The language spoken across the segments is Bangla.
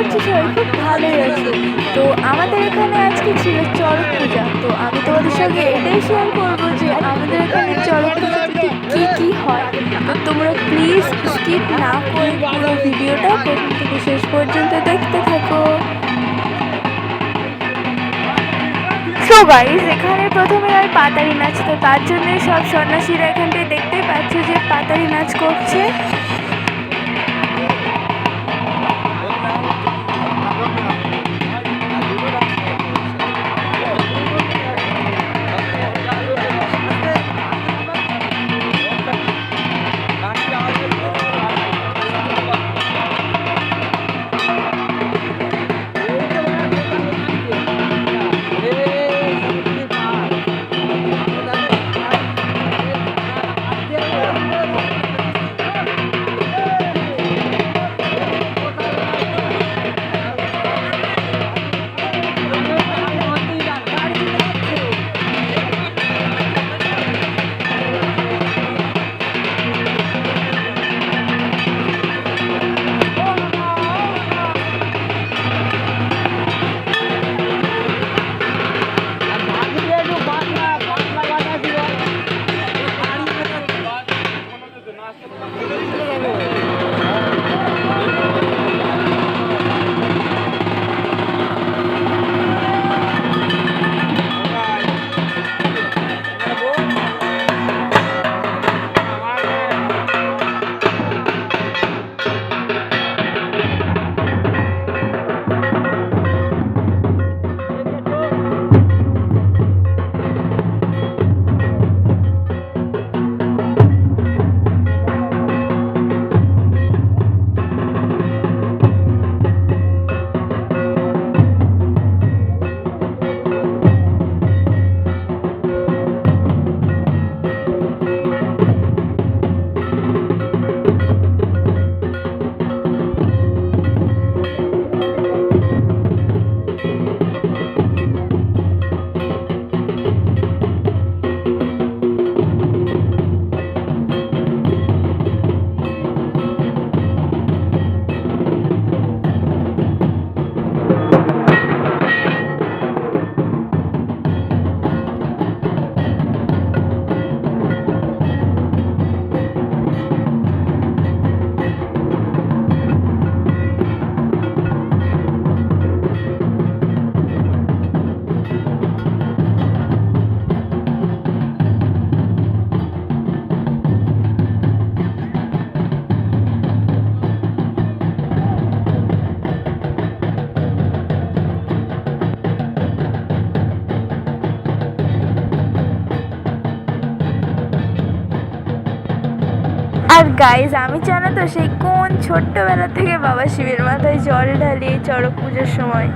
করছি সবাই খুব ভালোই আছে। তো আমাদের এখানে আজকে ছিল চড়ক পূজা। তো আমি তোমাদের সঙ্গে এটাই শেয়ার করবো যে আমাদের এখানে চড়ক পূজাতে ঠিক কী কী হয়। তো তোমরা প্লিজ স্কিপ না করে পুরো ভিডিওটা প্রথম থেকে শেষ পর্যন্ত দেখতে থাকো। সো গাইস, এখানে প্রথমে হয় পাতারি নাচ। তো তার জন্য সব সন্ন্যাসীরা এখানটায় দেখতেই পাচ্ছ যে পাতারি নাচ করছে। আর গাইজ, আমি জানো তো সেই কোন ছোট্টবেলা থেকে বাবা শিবের মাথায় জল ঢালি এই চড়ক পুজোর সময়।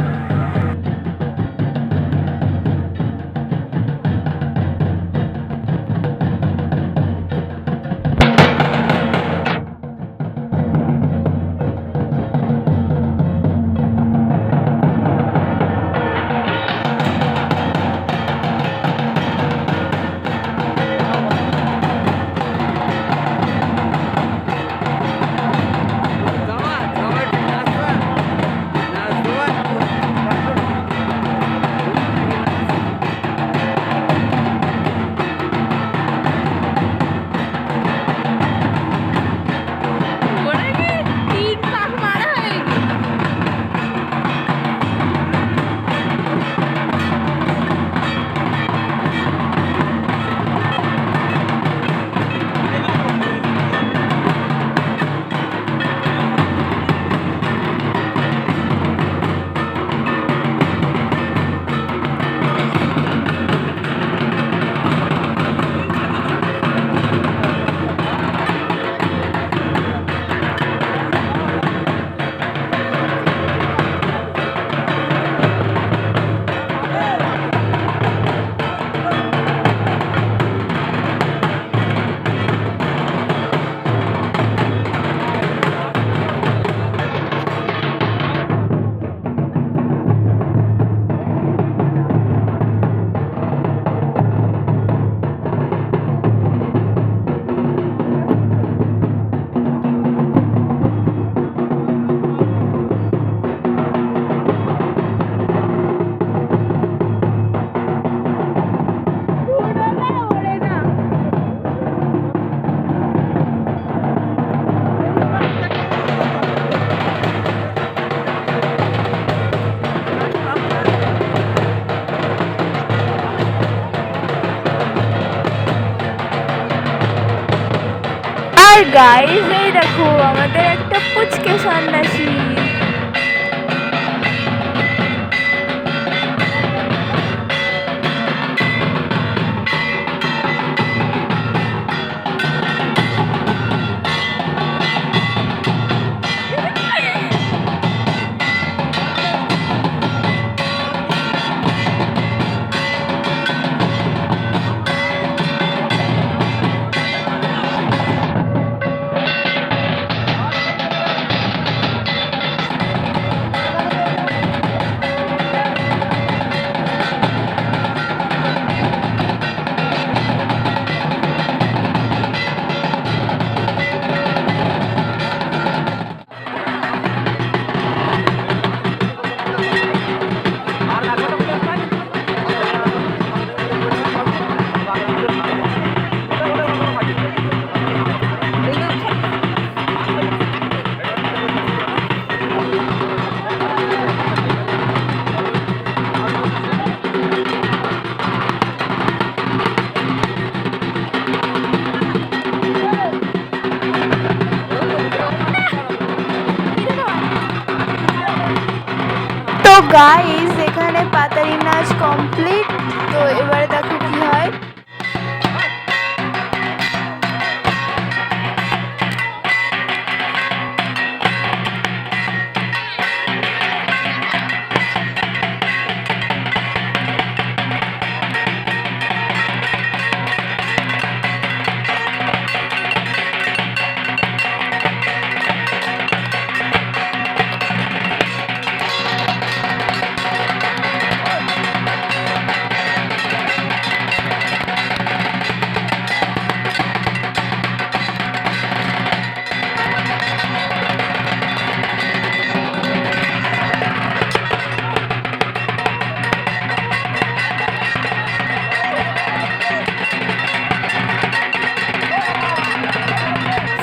গাইস এই দেখো আমাদের একটা পুচকে সন্ন্যাসী। তো গাইস এখানে পাতারি নাচ কমপ্লিট। তো এবারে দেখো কি হয়।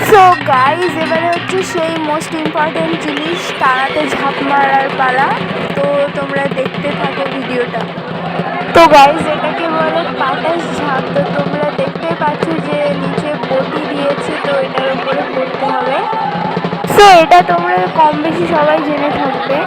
সো গাইস এবারে হচ্ছে সেই মোস্ট ইম্পর্টেন্ট জিনিস, তারাতে ঝাঁপ মারার পালা। তো তোমরা দেখতে থাকো ভিডিওটা। তো গাইস এটাকে বলে পাটাস ঝাঁপ। তো তোমরা দেখতে পাচ্ছ যে নিচে বটি দিয়েছে, তো এটার উপরে পড়তে হবে। সো এটা তোমরা কম বেশি সবাই জেনে থাকবে।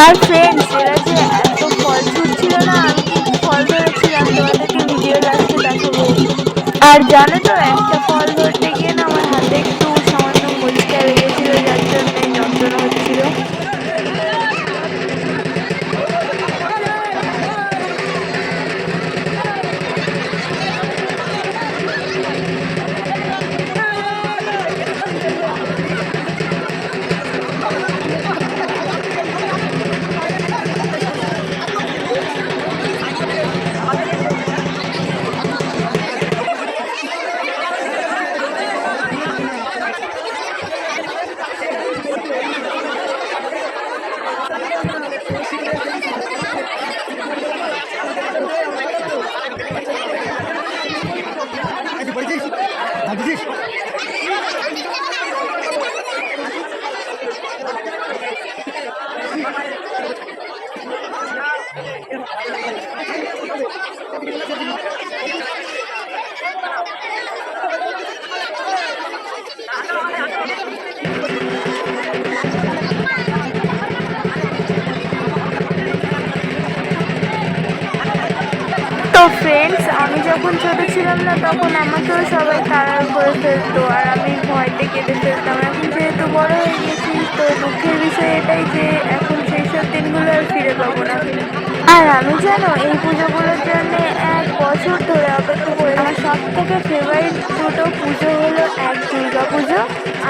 আর ফ্রেন্ডস এরা যে এত ফল ছুটছিল না, আমি কিন্তু ফল ধরেছিলাম, তোমাদেরকে ভিডিও লাস্টে দেখাবো। আর জানো তো একটা ফল ধরতে গিয়ে না আমার হাতে একটু সামান্য মরিচা লেগেছিল, যার জন্য যন্ত্রণা হচ্ছিল। তো ফ্রেন্ডস আমি যখন ছোট ছিলাম না, তখন আমাকেও সবাই তাড়া করে ফেলতো আর আমি ভয়তে কেঁদে ফেলতাম। এখন যেহেতু বড় হয়ে গেছি, তো দুঃখের বিষয় এটাই যে এখন সেই সব দিনগুলো আর ফিরে পাবো না। আর আমি জানো এই পুজোগুলোর জন্য 1 বছর ধরে অপেক্ষা করি। আমার সব থেকে ফেভারিট দুটো পুজো হলো, 1 দুর্গা পুজো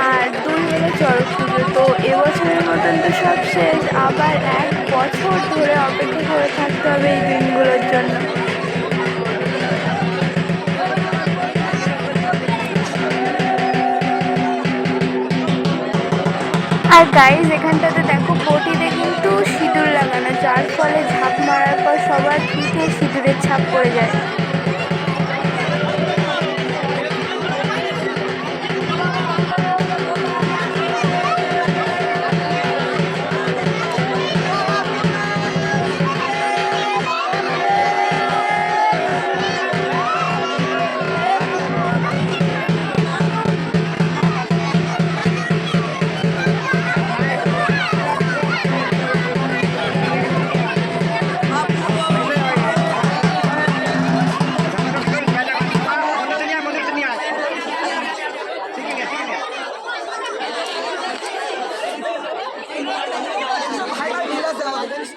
আর 2 হলো চড়ক পুজো। তো এবছরের মতন তো সব শেষ, আবার 1 বছর ধরে অপেক্ষা করে থাকতে হবে এই দিনগুলোর জন্য। আর গাইজ এখানটাতে দেখো বটিতে কিন্তু সিঁদুর লাগানো, যার ফলে ঝাঁপ মারার পর সবার পিঠে সিঁদুরের ছাপ পড়ে যায়।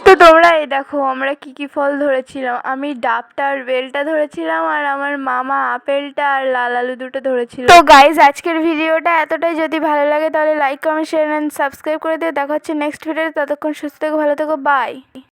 তো তোমরা এই দেখো আমরা কি কি ফল ধরেছিলাম। আমি ডাবটা আর বেলটা ধরেছিলাম, আর আমার মামা আপেলটা আর লাল আলু দুটো ধরেছিল। তো গাইজ আজকের ভিডিওটা এতটাই। যদি ভালো লাগে তাহলে like comment share and subscribe করে দিও। দেখা হচ্ছে নেক্সট ভিডিওতে। ততক্ষণ সুস্থ থেকো, ভালো থেকো, বাই।